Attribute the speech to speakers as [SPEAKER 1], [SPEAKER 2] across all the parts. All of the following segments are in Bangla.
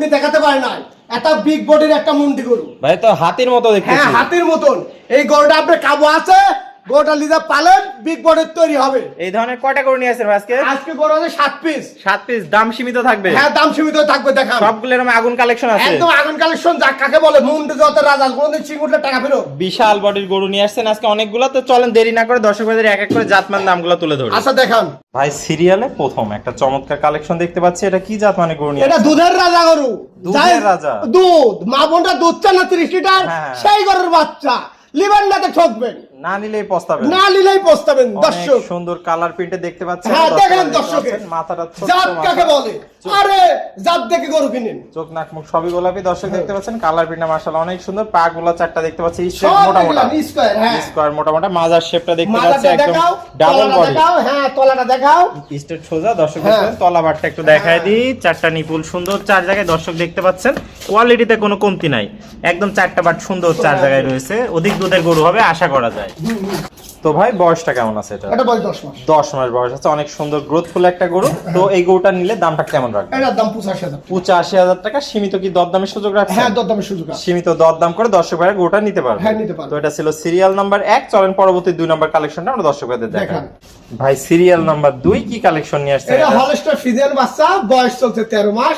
[SPEAKER 1] মুন্ডি দেখাতে পারে না, এটা বিগ বডির একটা মুন্ডি গরু
[SPEAKER 2] ভাই। তো হাতির মতো দেখতেছি।
[SPEAKER 1] হ্যাঁ হাতির মতন। এই গরুটা আপনার কাবু আছে, গরুটা লিজা পালেন বিগ বডির তৈরি হবে।
[SPEAKER 2] এই ধরনের কয়টা গরু নিয়ে আসেন আজকে?
[SPEAKER 1] আজকে গরু আছে 7 পিস।
[SPEAKER 2] 7 পিস। দাম সীমিত থাকবে?
[SPEAKER 1] হ্যাঁ দাম সীমিত থাকবে। দেখান
[SPEAKER 2] সবগুলো এরকম আগুন কালেকশন আছে?
[SPEAKER 1] একদম আগুন কালেকশন। যা কাকে বলে মুন্ডি যত রাজা, কোনদিন চিঙ্গুরটা টাকা ফেরো।
[SPEAKER 2] বিশাল বডির গরু নিয়ে আসছেন আজকে অনেকগুলো। তো চলেন দেরি না করে দর্শক ভাইদের এক এক করে জাতমান নামগুলো তুলে ধরি।
[SPEAKER 1] আচ্ছা দেখান
[SPEAKER 2] ভাই, সিরিয়ালে প্রথম একটা চমৎকার কালেকশন দেখতে পাচ্ছি। এটা কি জাত মানে গরু নিয়ে?
[SPEAKER 1] এটা দুধের রাজা গরু।
[SPEAKER 2] দুধের রাজা?
[SPEAKER 1] দুধ মা বোনটা দুধ চান না 30 লিটার,
[SPEAKER 2] হ্যাঁ।
[SPEAKER 1] সেই গরুর বাচ্চা। লিবেন না তো ঠকবেন,
[SPEAKER 2] না নিলেই পস্তাবেন।
[SPEAKER 1] না নিলেই পস্তাবেন। দর্শক
[SPEAKER 2] সুন্দর কালার প্রিন্টে দেখতে পাচ্ছেন।
[SPEAKER 1] হ্যাঁ দেখেন দর্শক,
[SPEAKER 2] মাথাটা ছোট,
[SPEAKER 1] জাত কাকে বলে? আরে জাত দেখে গরু কিনেন।
[SPEAKER 2] চোখ নাক মুখ সবই গোলাপি। দর্শক দেখতে পাচ্ছেন কালার প্রিন্টটা মাশাআল্লাহ অনেক সুন্দর। পা গুলা চারটা দেখতে পাচ্ছি মোটা মোটা
[SPEAKER 1] স্কয়ার। হ্যাঁ
[SPEAKER 2] স্কয়ার মোটা মোটা। মাজার শেপটা দেখতে পাচ্ছি একদম ডাবল বডি।
[SPEAKER 1] দেখাও, হ্যাঁ তলাটা দেখাও
[SPEAKER 2] স্ট্রেট সোজা। দর্শক দেখেন তলা বাটটা একটু দেখায় দিই। চারটা নিপুল সুন্দর চার জায়গায় দর্শক দেখতে পাচ্ছেন। কোয়ালিটিতে কোনো কমতি নাই, একদম চারটা বাট সুন্দর চার জায়গায় রয়েছে। অধিক দুধের গরু হবে আশা করা যায়। তো ভাই বয়সটা কেমন আছে এটা?
[SPEAKER 1] এটা বয়স 10 মাস।
[SPEAKER 2] 10 মাস বয়স আছে। অনেক সুন্দর গ্রোথফুল একটা গরু। তো এই গরুটা নিলে দামটা কেমন রাখবেন?
[SPEAKER 1] এটার দাম 85,000।
[SPEAKER 2] 85,000 টাকা। সীমিত কি দরদামের সুযোগ রাখছেন?
[SPEAKER 1] হ্যাঁ দরদামের সুযোগ আছে।
[SPEAKER 2] সীমিত দরদাম করে দর্শক ভাইরা গরুটা নিতে পারবে।
[SPEAKER 1] হ্যাঁ নিতে পারবে।
[SPEAKER 2] তো এটা ছিল সিরিয়াল নাম্বার 1। চলেন পরবর্তী 2 নাম্বার কালেকশনটা আমরা দর্শক ভাইদের দেখাই।
[SPEAKER 1] দেখান
[SPEAKER 2] ভাই, সিরিয়াল নাম্বার 2 কি কালেকশন নিয়ে আসছেন?
[SPEAKER 1] এটা হলস্টার ফ্রিজিয়ান বাচ্চা, বয়স চলছে 13 মাস,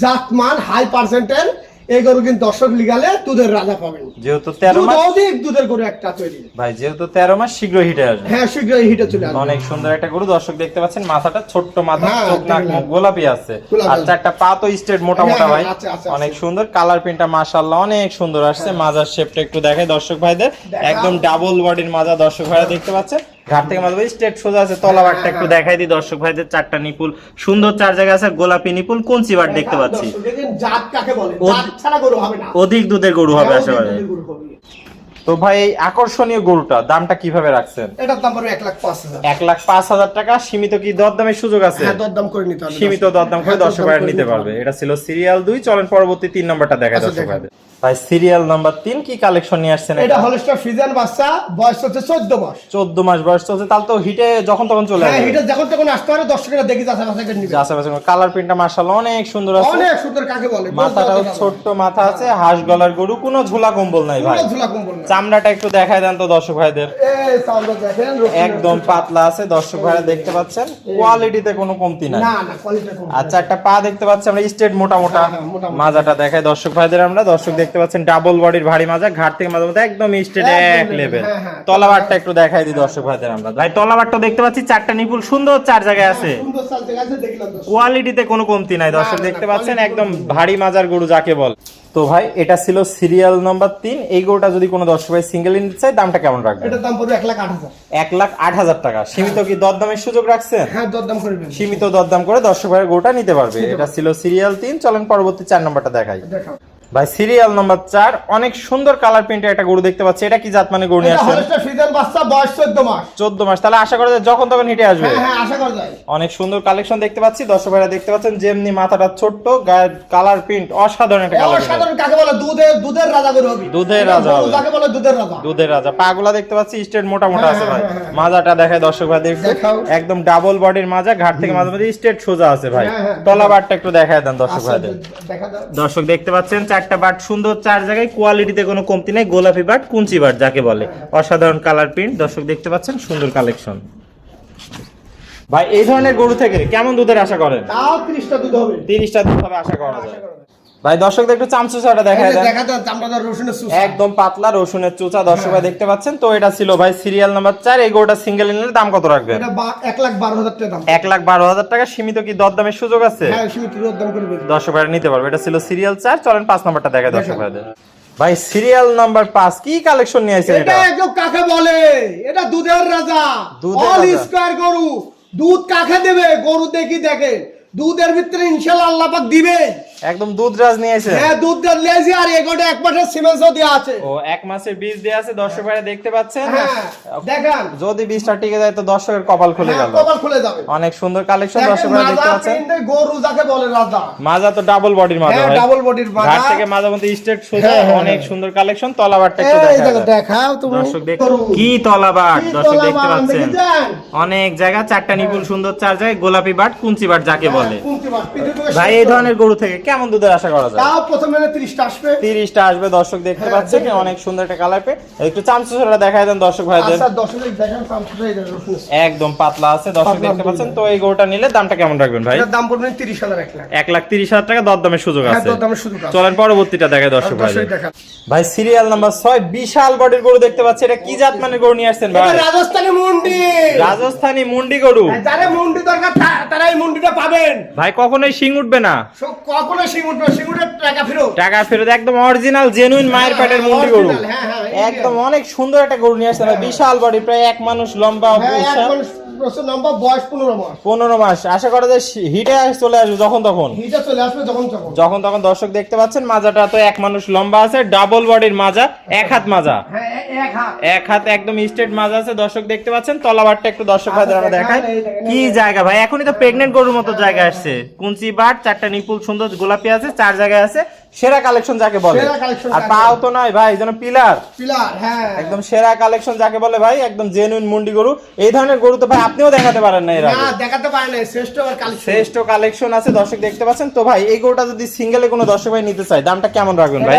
[SPEAKER 1] জাতমান হাই পার্সেন্টের। এই গরু কিন্তু দর্শক লিগালে দুধের রাজা পাবেন।
[SPEAKER 2] যেহেতু 13 মাস,
[SPEAKER 1] অধিক দুধের গরু একটা তৈরি।
[SPEAKER 2] ভাই যেহেতু 13 মাস শীঘ্র হিটে আসবে।
[SPEAKER 1] হ্যাঁ শীঘ্রই হিটে চলে আসবে।
[SPEAKER 2] অনেক সুন্দর একটা গরু। দর্শক দেখতে পাচ্ছেন মাথাটা ছোট্ট মাথা,
[SPEAKER 1] হ্যাঁ,
[SPEAKER 2] চোখ নাক মুখ গোলাপি আছে। আর চারটা পা তো স্ট্রেট মোটা মোটা ভাই।
[SPEAKER 1] আচ্ছা, আচ্ছা,
[SPEAKER 2] অনেক সুন্দর কালার প্রিন্টটা মাশাআল্লাহ অনেক সুন্দর আসছে। মাজার শেপটা একটু দেখাই দর্শক ভাইদের। একদম ডাবল বডির মাজা দর্শক ভাইরা দেখতে পাচ্ছেন। ঘাট থেকে মাঝে স্ট্রেট সোজা আছে। তলা বাটটা একটু দেখাই দিই দর্শক ভাইদের। চারটা নিপুল সুন্দর চার জায়গা আছে। গোলাপি নিপুল কোনচি বাট দেখতে পাচ্ছি।
[SPEAKER 1] দেখেন জাত কাকে বলে? জাত ছাড়া গরু হবে না।
[SPEAKER 2] অধিক দুধের গরু হবে আশা করা যায়। তো ভাই এই আকর্ষণীয় গরুটা দামটা কিভাবে রাখছেন?
[SPEAKER 1] এটার দাম পড়বে 1,05,000।
[SPEAKER 2] 1,05,000 টাকা। সীমিত কি দরদামের সুযোগ আছে?
[SPEAKER 1] হ্যাঁ দরদাম করে নিতে হবে।
[SPEAKER 2] সীমিত দরদাম করে দর্শক ভাইরা নিতে পারবে। এটা ছিল সিরিয়াল 2। চলেন পরবর্তী 3 নাম্বারটা দেখাই দর্শক ভাইদের। ভাই সিরিয়াল নাম্বার 3 কি কালেকশন নিয়ে আসছেন?
[SPEAKER 1] এটা হলস্টার ফ্রিজিয়ান বাচ্চা, বয়স হচ্ছে 14 মাস।
[SPEAKER 2] 14 মাস বয়স চলছে। তাহলে তো হিটে যখন তখন চলে আসবে।
[SPEAKER 1] হ্যাঁ হিটে যখন তখন আসতে পারে। দর্শকেরা দেখি যাচ্ছে বাচ্চা নিবে।
[SPEAKER 2] আশেপাশে কালার প্রিন্টটা মাশাআল্লাহ অনেক সুন্দর আছে।
[SPEAKER 1] অনেক সুন্দর কাকে বলে?
[SPEAKER 2] মাথাটাও ছোট্ট মাথা আছে। হাঁস গলার গরু, কোনো ঝোলা কম্বল নাই ভাই।
[SPEAKER 1] কোনো ঝুলা কম্বল না।
[SPEAKER 2] চামড়াটা একটু দেখায় দেন তো দর্শক ভাইদের।
[SPEAKER 1] এই চামড়া দেখেন
[SPEAKER 2] একদম পাতলা আছে। দর্শক ভাইরা দেখতে পাচ্ছেন কোয়ালিটিতে কোনো কমতি নাই।
[SPEAKER 1] না না কোয়ালিটি কম।
[SPEAKER 2] আচ্ছা একটা পা দেখতে পাচ্ছি আমরা স্ট্রেট মোটা মোটা।
[SPEAKER 1] হ্যাঁ, মোটা মোটা।
[SPEAKER 2] মাজাটা দেখায় দর্শক ভাইদের আমরা। দর্শক দেখতে পাচ্ছেন ডাবল বডির ভারী মাজা। ঘাট থেকে মাঝে মধ্যে একদম স্ট্রেট এক লেভেল।
[SPEAKER 1] হ্যাঁ।
[SPEAKER 2] তলাবারটা একটু দেখাই দিই দর্শক ভাইদের আমরা। ভাই তলাবারটা দেখতে পাচ্ছি চারটা নিপুল সুন্দর চার জায়গায় আছে।
[SPEAKER 1] সুন্দর চালতে গেছে দেখলাম তো।
[SPEAKER 2] কোয়ালিটিতে কোনো কমতি নাই। দর্শক
[SPEAKER 1] না,
[SPEAKER 2] দেখতে
[SPEAKER 1] না,
[SPEAKER 2] পাচ্ছেন
[SPEAKER 1] quality
[SPEAKER 2] একদম ভারী মাজার গরু যাকে বল। তো ভাই এটা ছিল সিরিয়াল নাম্বার 3। এই গরুটা যদি কোনো দর্শক ভাই সিঙ্গেল নিতে চায় দামটা কেমন রাখবেন?
[SPEAKER 1] এটার দাম পড়বে 1,08,000।
[SPEAKER 2] 1,08,000 টাকা। সীমিত কি দরদামের সুযোগ রাখছেন?
[SPEAKER 1] হ্যাঁ দরদাম করবেন।
[SPEAKER 2] সীমিত দরদাম করে দর্শক ভাইয়ের গরুটা নিতে পারবে। এটা ছিল সিরিয়াল 3। চলেন পরবর্তী 4 নাম্বারটা দেখাই।
[SPEAKER 1] দেখাও
[SPEAKER 2] ভাই সিরিয়াল নাম্বার 4 অনেক সুন্দর কালার প্রিন্টের একটা গরু দেখতে পাচ্ছি। এটা কি জাত মানে গরু নিয়ে
[SPEAKER 1] এটা
[SPEAKER 2] আসছেন?
[SPEAKER 1] হলস্টার ফ্রিজিয়ান বাচ্চা, বয়স 14 মাস।
[SPEAKER 2] 14 মাস। তাহলে আশা করা যায় যখন তখন হিটে আসবে।
[SPEAKER 1] হ্যাঁ হ্যাঁ আশা করা যায়।
[SPEAKER 2] অনেক সুন্দর কালেকশন দেখতে পাচ্ছি। দর্শক ভাইরা দেখতে পাচ্ছেন যেমনি মাথাটা ছোট্ট, গায়ের কালার প্রিন্ট অসাধারণ একটা কালার।
[SPEAKER 1] অসাধারণ কাকে বলে? দুধের রাজা গরু হবে।
[SPEAKER 2] দুধের রাজা হবে।
[SPEAKER 1] যাকে বলে দুধের রাজা।
[SPEAKER 2] দুধের রাজা। পাগুলা দেখতে পাচ্ছি স্ট্রেট মোটা মোটা আছে ভাই। মাজাটা দেখায় দর্শক ভাই দেখতে।
[SPEAKER 1] দেখাও।
[SPEAKER 2] একদম ডাবল বডির মাজা। ঘাট থেকে মাঝে মাঝে স্ট্রেট সোজা আছে ভাই।
[SPEAKER 1] হ্যাঁ।
[SPEAKER 2] তলাবারটা একটু দেখায় দেন দর্শক
[SPEAKER 1] আচ্ছা,
[SPEAKER 2] ভাইদের।
[SPEAKER 1] দেখা দাও।
[SPEAKER 2] দর্শক দেখতে পাচ্ছেন চারটা বাট সুন্দর চার জায়গায়। কোয়ালিটিতে কোনো কমতি নাই। গোলাপি বাট কুঞ্চি বাট যাকে বলে। অসাধারণ কালার প্রিন্ট। দর্শক দেখতে পাচ্ছেন সুন্দর কালেকশন। ভাই এই ধরনের গরু থেকে কেমন দুধের আশা করেন?
[SPEAKER 1] তাও 30টা দুধ হবে।
[SPEAKER 2] 30টা দুধ হবে আশা করা যায়। ভাই দর্শকদের একটু চামচুচাটা দেখায় দেন।
[SPEAKER 1] দেখা দাও চামড়া রসুনের সুস।
[SPEAKER 2] একদম পাতলা রসুনের চুচা দর্শক ভাই দেখতে পাচ্ছেন। তো এটা ছিল ভাই সিরিয়াল নাম্বার 4। এই গরুটা সিঙ্গেল নিলে দাম কত রাখবেন?
[SPEAKER 1] এটা 1,12,000 টাকা দাম।
[SPEAKER 2] 1,12,000 টাকা। সীমিত কি দরদামের সুযোগ আছে?
[SPEAKER 1] হ্যাঁ সীমিত দরদাম করবে।
[SPEAKER 2] দর্শক ভাইরা নিতে পারবে। এটা ছিল সিরিয়াল 4। চলেন 5 নাম্বারটা দেখায় দর্শক ভাইদের। ভাই সিরিয়াল নাম্বার 5 কি কালেকশন নিয়ে আইছেন
[SPEAKER 1] এটা
[SPEAKER 2] এটা?
[SPEAKER 1] একদম কাকে বলে? এটা দুধের রাজা।
[SPEAKER 2] দুধের
[SPEAKER 1] অল
[SPEAKER 2] রাজা।
[SPEAKER 1] স্কয়ার গরু। দুধ কাকে দেবে? গরু দেখি দেখে। দুধের ভিতরে ইনশাআল্লাহ আল্লাহ পাক দিবে।
[SPEAKER 2] একদম দুধ রাজ নিয়ে আইছেন?
[SPEAKER 1] হ্যাঁ দুধ লেজি। আর এগোটা এক মাসের সিমেন্টও দেয়া আছে।
[SPEAKER 2] ও 1 মাসের বীজ দেয়া আছে দর্শক ভাইরা দেখতে পাচ্ছেন।
[SPEAKER 1] হ্যাঁ দেখেন
[SPEAKER 2] যদি বীজটা টিকে যায় তো দর্শকের কপাল খুলে গেল।
[SPEAKER 1] কপাল খুলে যাবে।
[SPEAKER 2] অনেক সুন্দর কালেকশন দর্শক ভাইরা দেখতে পাচ্ছেন।
[SPEAKER 1] গরু যাকে বলে রাজা।
[SPEAKER 2] মাজা তো ডাবল বডির মাজা
[SPEAKER 1] হ্যাঁ
[SPEAKER 2] ভাই।
[SPEAKER 1] ডাবল বডির মাজা।
[SPEAKER 2] ঘাট থেকে মাজা মধ্যে স্ট্রেট সোজা।
[SPEAKER 1] হ্যাঁ,
[SPEAKER 2] অনেক সুন্দর কালেকশন। তলাবারটা একটু
[SPEAKER 1] এই
[SPEAKER 2] দেখায়
[SPEAKER 1] দেখো
[SPEAKER 2] দেন।
[SPEAKER 1] দেখাও তুমি।
[SPEAKER 2] দর্শক কি তলাবাট দর্শক দেখতে পাচ্ছেন।
[SPEAKER 1] দেখেছেন?
[SPEAKER 2] অনেক জায়গা চারটা নিপুল সুন্দর চার জায়গায়। গোলাপি বাট কুঞ্চি বাট যাকে বলে। বলে।
[SPEAKER 1] কুঞ্চি বাট, পৃথিবীর
[SPEAKER 2] ভাই এই ধরনের গরু থেকে কেমন দুধের আশা করা যায়?
[SPEAKER 1] তাও প্রথমে 30টা আসবে।
[SPEAKER 2] 30টা আসবে দর্শক দেখতে
[SPEAKER 1] হ্যাঁ,
[SPEAKER 2] পাচ্ছেন,
[SPEAKER 1] দেখেন।
[SPEAKER 2] অনেক সুন্দর একটা কালার পে। একটু চামচুরা দেখায় দেন দর্শক ভাইদের।
[SPEAKER 1] আচ্ছা দর্শক দেখেন চামচটা এই দেখুন।
[SPEAKER 2] একদম পাতলা আছে দর্শক
[SPEAKER 1] পাতলা
[SPEAKER 2] দেখতে
[SPEAKER 1] দুধ।
[SPEAKER 2] পাচ্ছেন। তো এই গরুটা নিলে দামটা কেমন রাখবেন ভাই?
[SPEAKER 1] এটার দাম পড়বে 30,000 1 লাখ।
[SPEAKER 2] 1,30,000 টাকা দরদামের সুযোগ
[SPEAKER 1] হ্যাঁ
[SPEAKER 2] আছে।
[SPEAKER 1] দরদামের সুযোগ আছে।
[SPEAKER 2] চলেন পরবর্তীটা দেখায় দর্শক ভাইদের।
[SPEAKER 1] দর্শক দেখেন।
[SPEAKER 2] ভাই সিরিয়াল নাম্বার 6 বিশাল বডির গরু দেখতে পাচ্ছি। এটা কি জাত মানের গরু নিয়ে আসছেন ভাই?
[SPEAKER 1] এটা রাজস্থানী মুন্ডি।
[SPEAKER 2] রাজস্থানী মুন্ডি গরু।
[SPEAKER 1] যারা মুন্ডি দরকার তারা এই মুন্ডিটা পাবেন।
[SPEAKER 2] ভাই কখনোই শিং উঠবে না,
[SPEAKER 1] কখনো সিঙ্গুরের টাকা ফেরত।
[SPEAKER 2] টাকা ফেরত, একদম অরিজিনাল জেনুইন মায়ের পেটের মুন্ডি গরু।
[SPEAKER 1] original, হ্যাঁ, হ্যাঁ, এই
[SPEAKER 2] একদম অনেক সুন্দর একটা গরু নিয়ে আসছেন ভাই। বিশাল বডি, প্রায় এক মানুষ লম্বা,
[SPEAKER 1] হ্যাঁ,
[SPEAKER 2] বিশাল।
[SPEAKER 1] এক বছর লম্বা, বয়স 15 মাস।
[SPEAKER 2] 15 মাস। আশা করা যায় হিটে চলে আসবে যখন তখন।
[SPEAKER 1] হিটা চলে আসবে যখন
[SPEAKER 2] যখন তখন দর্শক দেখতে পাচ্ছেন। মাজাটা তো এক মানুষ লম্বা আছে, ডাবল বডির মাজা, এক হাত মাজা,
[SPEAKER 1] হ্যাঁ এক হাত।
[SPEAKER 2] এক হাত একদম স্ট্রেট মাজা আছে দর্শক দেখতে পাচ্ছেন। তলাবারটা একটু দর্শক ভাইদের আমরা দেখাই। কি জায়গা ভাই, এখনই তো প্রেগনেন্ট গরুর মতো জায়গা আসছে। কুঞ্চি বাট, 4টা নিপুল সুন্দর গোলাপি আছে, 4 জায়গায় আছে। সেরা কালেকশন যাকে বলে।
[SPEAKER 1] সেরা collection
[SPEAKER 2] আর
[SPEAKER 1] যাকে
[SPEAKER 2] পাও তো নয় ভাই, যেন পিলার।
[SPEAKER 1] পিলার, হ্যাঁ
[SPEAKER 2] একদম সেরা কালেকশন যাকে বলে ভাই, একদম জেনুইন মুন্ডি গরু। এই ধরনের গরু তো ভাই আপনিও দেখাতে পারেন না এর আগে।
[SPEAKER 1] না দেখাতে পারে না, শ্রেষ্ঠ আর কালেকশন।
[SPEAKER 2] শ্রেষ্ঠ কালেকশন আছে দর্শক দেখতে পাচ্ছেন। তো ভাই এই গরুটা যদি সিঙ্গেলে কোনো দর্শক ভাই নিতে চায়, দামটা কেমন রাখবেন ভাই?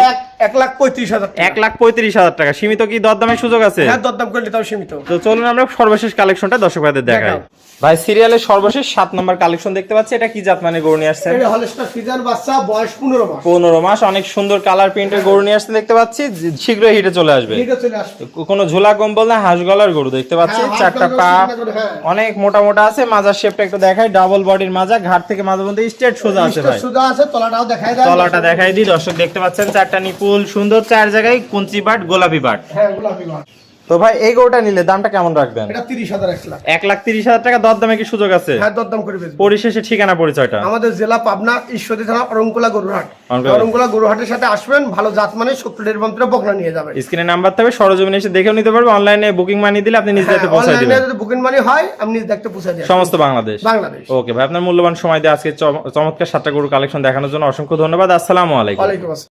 [SPEAKER 1] 1,35,000 টাকা।
[SPEAKER 2] 1,35,000 টাকা। সীমিত কি দরদামের সুযোগ আছে?
[SPEAKER 1] হ্যাঁ দরদাম করলে তাও সীমিত।
[SPEAKER 2] তো চলুন আমরা সর্বশেষ কালেকশনটা দর্শক ভাইদের দেখাই।
[SPEAKER 1] দেখাও।
[SPEAKER 2] ভাই সিরিয়ালের সর্বশেষ 7 নম্বর কালেকশন দেখতে পাচ্ছি। এটা কি জাত মানে গরু নিয়ে আসছেন?
[SPEAKER 1] এটা হলস্টার ফ্রিজিয়ান বাচ্চা, বয়স 15 মাস।
[SPEAKER 2] 15 মাস, অনেক সুন্দর কালার প্রিন্টের গরু নিয়ে আসতে দেখতে পাচ্ছি। শীঘ্রই হিটে চলে আসবে।
[SPEAKER 1] হিটা চলে আসবে।
[SPEAKER 2] কোনো ঝোলা কম্বল না, হাঁস গলার গরু দেখতে পাচ্ছি।
[SPEAKER 1] হ্যাঁ, হাঁস
[SPEAKER 2] 4টা
[SPEAKER 1] গলার
[SPEAKER 2] পা
[SPEAKER 1] চিন্তা করে, হ্যাঁ।
[SPEAKER 2] অনেক মোটা মোটা আছে। মাজার শেপটা একটু দেখাই, ডাবল বডির মাজা, ঘাট থেকে মাজা পর্যন্ত স্ট্রেট সোজা আছে ভাই।
[SPEAKER 1] সুদা আছে, তলাটাও দেখাই দেন।
[SPEAKER 2] তলাটা দেখাই দিই দর্শক দেখতে পাচ্ছেন। 4টা নিপুল সুন্দর, 4 জায়গায় কুঞ্চি বাট, গোলাপি বাট।
[SPEAKER 1] হ্যাঁ গোলাপি বাট।
[SPEAKER 2] তো ভাই এই গরুটা নিলে দামটা কেমন রাখবেন?
[SPEAKER 1] এটা 30,000 1 লাখ।
[SPEAKER 2] 1,30,000 টাকা। দরদামে কি সুযোগ আছে?
[SPEAKER 1] হ্যাঁ দরদাম করে বেচবো।
[SPEAKER 2] পরিশেষে ঠিকানা পরিচয়টা।
[SPEAKER 1] আমাদের জেলা পাবনা, ঈশ্বরদী থানা, অরঙ্কুলা গরুহাট।
[SPEAKER 2] অরঙ্কুলা।
[SPEAKER 1] অরঙ্কুলা গরুহাটের সাথে আসবেন, ভালো জাত মানে 70 মন্ত্রে বকনা নিয়ে যাবেন।
[SPEAKER 2] স্ক্রিনে নাম্বার থাকবে, সরজমিনে এসে দেখেও নিতে পারবে। অনলাইনে বুকিং মানি দিলে আপনি নিজ দায়িত্বে পৌঁছে
[SPEAKER 1] অনলাইনে
[SPEAKER 2] দিবেন
[SPEAKER 1] যদি বুকিং মানি হয় আমি নিজ দেখতে পৌঁছে দিই।
[SPEAKER 2] সমস্ত বাংলাদেশ।
[SPEAKER 1] বাংলাদেশ।
[SPEAKER 2] ওকে ভাই, আপনার মূল্যবান সময় দিয়ে আজকে চমৎকার 7টা গরু কালেকশন দেখানোর জন্য অসংখ্য ধন্যবাদ। আসসালামু আলাইকুম।
[SPEAKER 1] ওয়ালাইকুম আসসালাম।